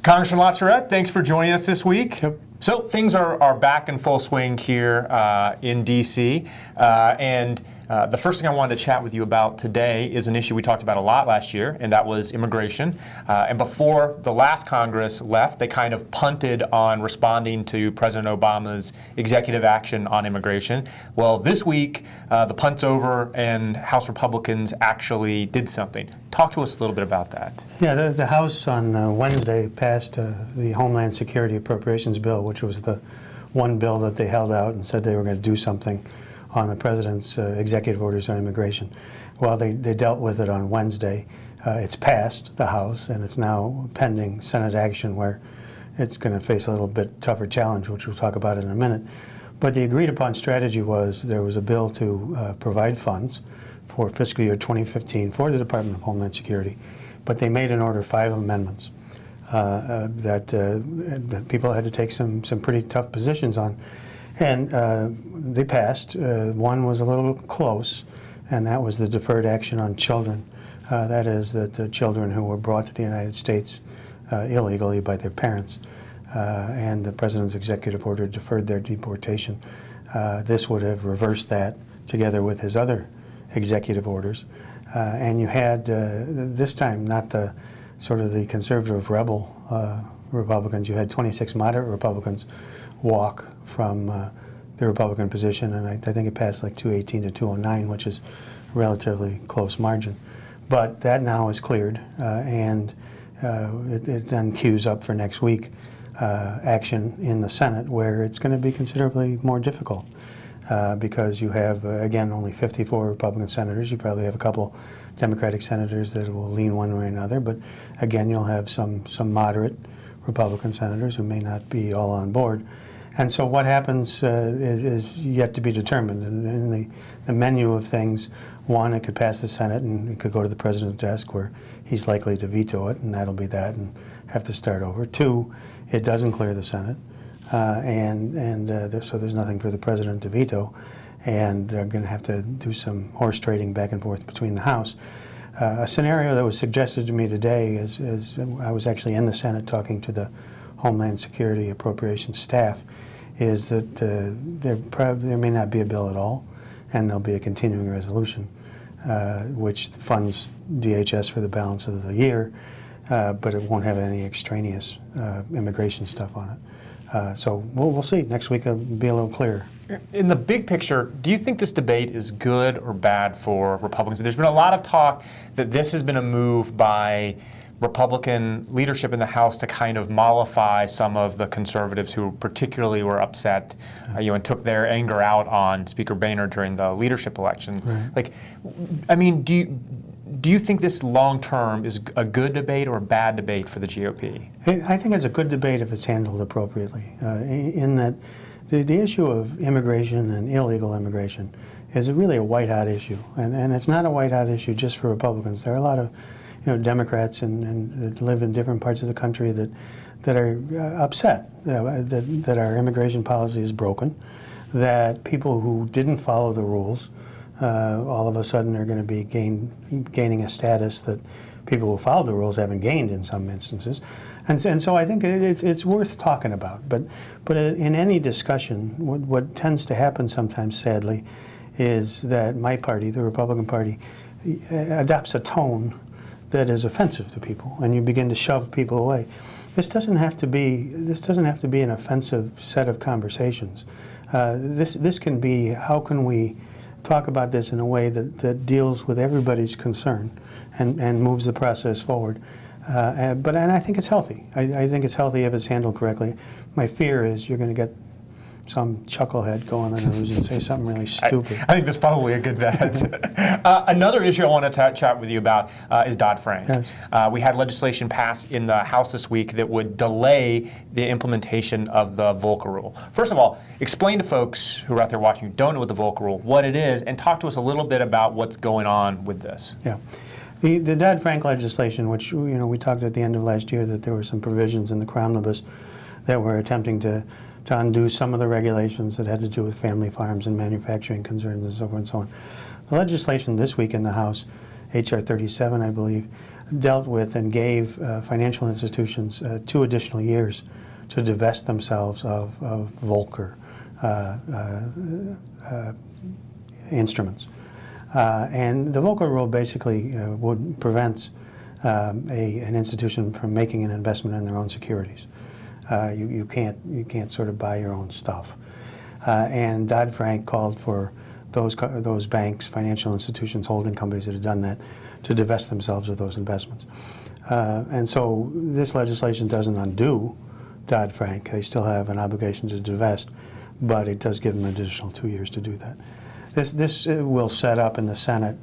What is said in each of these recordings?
Congressman LaTourette, thanks for joining us this week. Yep. So things are back in full swing here in D.C. And the first thing I wanted to chat with you about today is an issue we talked about a lot last year, and that was immigration. And before the last Congress left, they kind of punted on responding to President Obama's executive action on immigration. Well, this week, the punt's over, and House Republicans actually did something. Talk to us a little bit about that. Yeah, the House on Wednesday passed the Homeland Security Appropriations Bill, which was the one bill that they held out and said they were going to do something on the President's executive orders on immigration. Well, they dealt with it on Wednesday. It's passed the House, and it's now pending Senate action where it's going to face a little bit tougher challenge, which we'll talk about in a minute. But the agreed upon strategy was there was a bill to provide funds for fiscal year 2015 for the Department of Homeland Security, but they made an order 5 amendments that people had to take some pretty tough positions on. And they passed. One was a little close, and that was the deferred action on children. That is, that the children who were brought to the United States illegally by their parents, and the President's executive order deferred their deportation. This would have reversed that together with his other executive orders. And you had, this time, not the sort of the conservative rebel Republicans. You had 26 moderate Republicans walk from the Republican position, and I think it passed like 218 to 209, which is a relatively close margin. But that now is cleared, and it then queues up for next week action in the Senate, where it's going to be considerably more difficult because you have, again, only 54 Republican senators. You probably have a couple Democratic senators that will lean one way or another, but again, you'll have some moderate Republican senators who may not be all on board. And so what happens is yet to be determined. And in the menu of things, one, it could pass the Senate and it could go to the President's desk where he's likely to veto it, and that'll be that and have to start over. 2, it doesn't clear the Senate, so there's nothing for the President to veto, and they're going to have to do some horse trading back and forth between the House. A scenario that was suggested to me today is I was actually in the Senate talking to the Homeland Security Appropriations staff, is that there may not be a bill at all, and there'll be a continuing resolution which funds DHS for the balance of the year, but it won't have any extraneous immigration stuff on it. So we'll see. Next week it'll be a little clearer. In the big picture, do you think this debate is good or bad for Republicans? There's been a lot of talk that this has been a move by Republican leadership in the House to kind of mollify some of the conservatives who particularly were upset, and took their anger out on Speaker Boehner during the leadership election. Right. Like, I mean, do you think this long term is a good debate or a bad debate for the GOP? I think it's a good debate if it's handled appropriately. In that, the issue of immigration and illegal immigration is really a white-hot issue, and it's not a white-hot issue just for Republicans. There are a lot of Democrats and that live in different parts of the country that are upset that our immigration policy is broken, that people who didn't follow the rules all of a sudden are going to be gaining a status that people who followed the rules haven't gained in some instances. And so I think it's worth talking about. But in any discussion, what tends to happen sometimes, sadly, is that my party, the Republican Party, adopts a tone that is offensive to people, and you begin to shove people away. This doesn't have to be an offensive set of conversations. This can be, how can we talk about this in a way that deals with everybody's concern and moves the process forward. And I think it's healthy. I think it's healthy if it's handled correctly. My fear is you're going to get some chucklehead go on the news and say something really stupid. I think that's probably a good bet. Another issue I want to chat with you about is Dodd-Frank. Yes. We had legislation passed in the House this week that would delay the implementation of the Volcker Rule. First of all, explain to folks who are out there watching who don't know what the Volcker Rule, what it is, and talk to us a little bit about what's going on with this. Yeah. The Dodd-Frank legislation, which we talked at the end of last year that there were some provisions in the Cromnibus that were attempting to undo some of the regulations that had to do with family farms and manufacturing concerns and so forth and so on. The legislation this week in the House H.R. 37, I believe, dealt with and gave financial institutions 2 additional years to divest themselves of Volcker instruments. And the Volcker rule basically prevents an institution from making an investment in their own securities. You can't sort of buy your own stuff. And Dodd-Frank called for those banks, financial institutions, holding companies that had done that, to divest themselves of those investments. And so this legislation doesn't undo Dodd-Frank. They still have an obligation to divest, but it does give them an additional 2 years to do that. This will set up in the Senate,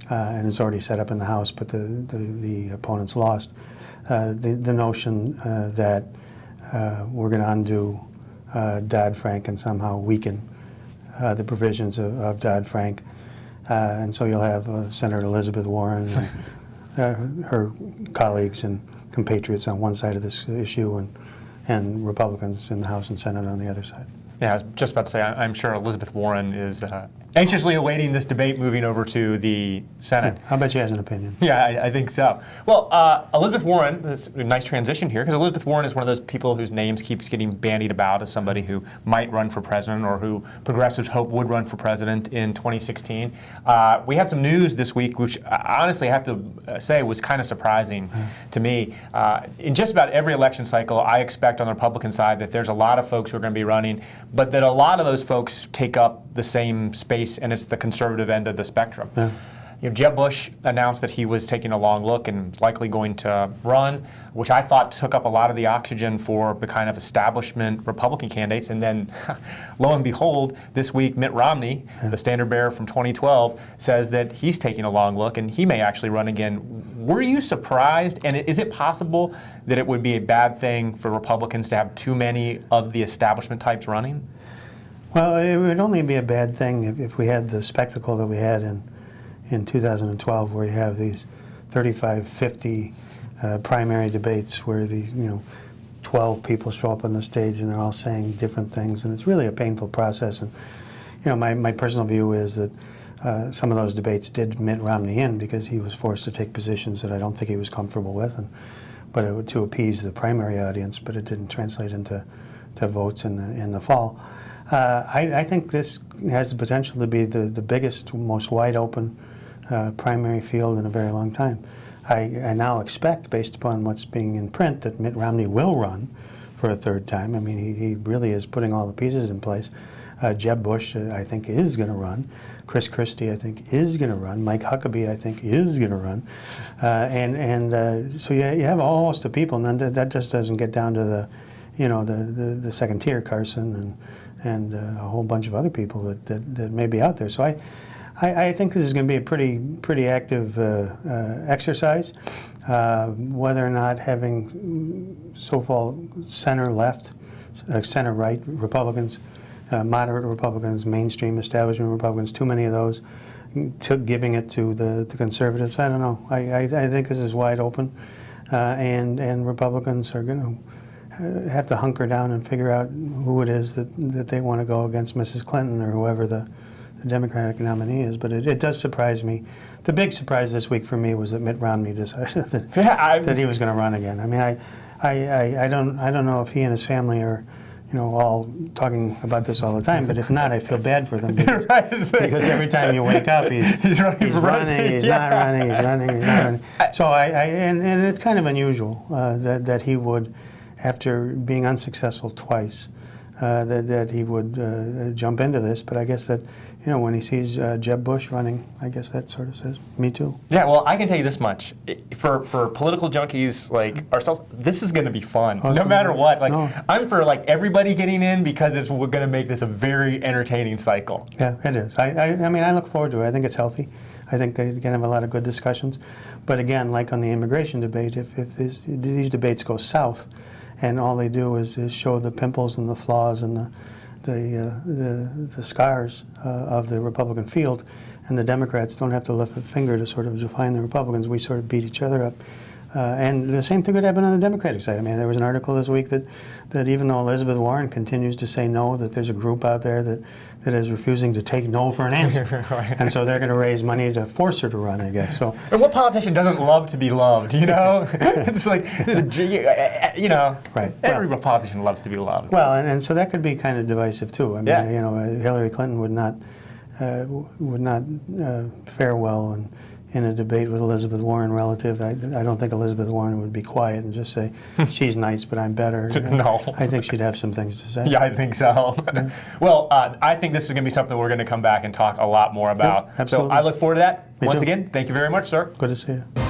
and it's already set up in the House, but the opponents lost, the notion that we're going to undo Dodd-Frank and somehow weaken the provisions of Dodd-Frank. And so you'll have Senator Elizabeth Warren and her colleagues and compatriots on one side of this issue, and Republicans in the House and Senate on the other side. Yeah, I was just about to say, I'm sure Elizabeth Warren is anxiously awaiting this debate moving over to the Senate. I bet she has an opinion. Yeah, I think so. Well, Elizabeth Warren, this is a nice transition here, because Elizabeth Warren is one of those people whose names keeps getting bandied about as somebody who might run for president, or who progressives hope would run for president in 2016. We had some news this week, which I honestly have to say was kind of surprising to me. In just about every election cycle, I expect on the Republican side that there's a lot of folks who are going to be running, but that a lot of those folks take up the same space, and it's the conservative end of the spectrum. Yeah. You know, Jeb Bush announced that he was taking a long look and likely going to run, which I thought took up a lot of the oxygen for the kind of establishment Republican candidates. And then, lo and behold, this week Mitt Romney, the standard bearer from 2012, says that he's taking a long look and he may actually run again. Were you surprised? And is it possible that it would be a bad thing for Republicans to have too many of the establishment types running? Well, it would only be a bad thing if we had the spectacle that we had in 2012, where you have these 35, 50 primary debates where 12 people show up on the stage and they're all saying different things, and it's really a painful process. And my personal view is that some of those debates did Mitt Romney in because he was forced to take positions that I don't think he was comfortable with, but to appease the primary audience, but it didn't translate into votes in the fall. I think this has the potential to be the biggest, most wide open primary field in a very long time. I now expect, based upon what's being in print, that Mitt Romney will run for a third time. I mean, he really is putting all the pieces in place. Jeb Bush, I think, is going to run. Chris Christie, I think, is going to run. Mike Huckabee, I think, is going to run. So you have a whole host of people, and then that just doesn't get down to the second tier, Carson and a whole bunch of other people that may be out there. So I think this is going to be a pretty active exercise. Whether or not having so-called center-left, center-right Republicans, moderate Republicans, mainstream establishment Republicans, too many of those, giving it to the conservatives, I don't know. I think this is wide open, and Republicans are going to have to hunker down and figure out who it is that they want to go against Mrs. Clinton or whoever the Democratic nominee is. But it does surprise me. The big surprise this week for me was that Mitt Romney decided that he was going to run again. I mean, I don't know if he and his family are all talking about this all the time, but if not, I feel bad for them because every time you wake up, he's running, he's not running, he's running, he's not running. So and it's kind of unusual that he would, after being unsuccessful twice, that he would jump into this. But I guess that when he sees Jeb Bush running, I guess that sort of says, me too. Yeah, well, I can tell you this much. For political junkies like ourselves, this is going to be fun, no matter what. I'm for everybody getting in because we're going to make this a very entertaining cycle. Yeah, it is. I mean, I look forward to it. I think it's healthy. I think they can have a lot of good discussions. But again, like on the immigration debate, if these debates go south, and all they do is show the pimples and the flaws and the scars of the Republican field, and the Democrats don't have to lift a finger to sort of define the Republicans. We sort of beat each other up. And the same thing could happen on the Democratic side. I mean, there was an article this week that even though Elizabeth Warren continues to say no, that there's a group out there that is refusing to take no for an answer. Right. And so they're going to raise money to force her to run, I guess. So, and what politician doesn't love to be loved, you know? It's like, you know, right. every politician loves to be loved. Well, and so that could be kind of divisive too. I mean, Yeah. you know, Hillary Clinton would not fare well in a debate with Elizabeth Warren relative. I don't think Elizabeth Warren would be quiet and just say, she's nice, but I'm better. No. I think she'd have some things to say. Yeah, I think so. Yeah. Well, I think this is going to be something we're going to come back and talk a lot more about. Yeah, absolutely. So I look forward to that. Me Once too. again, thank you very much, sir. Good to see you.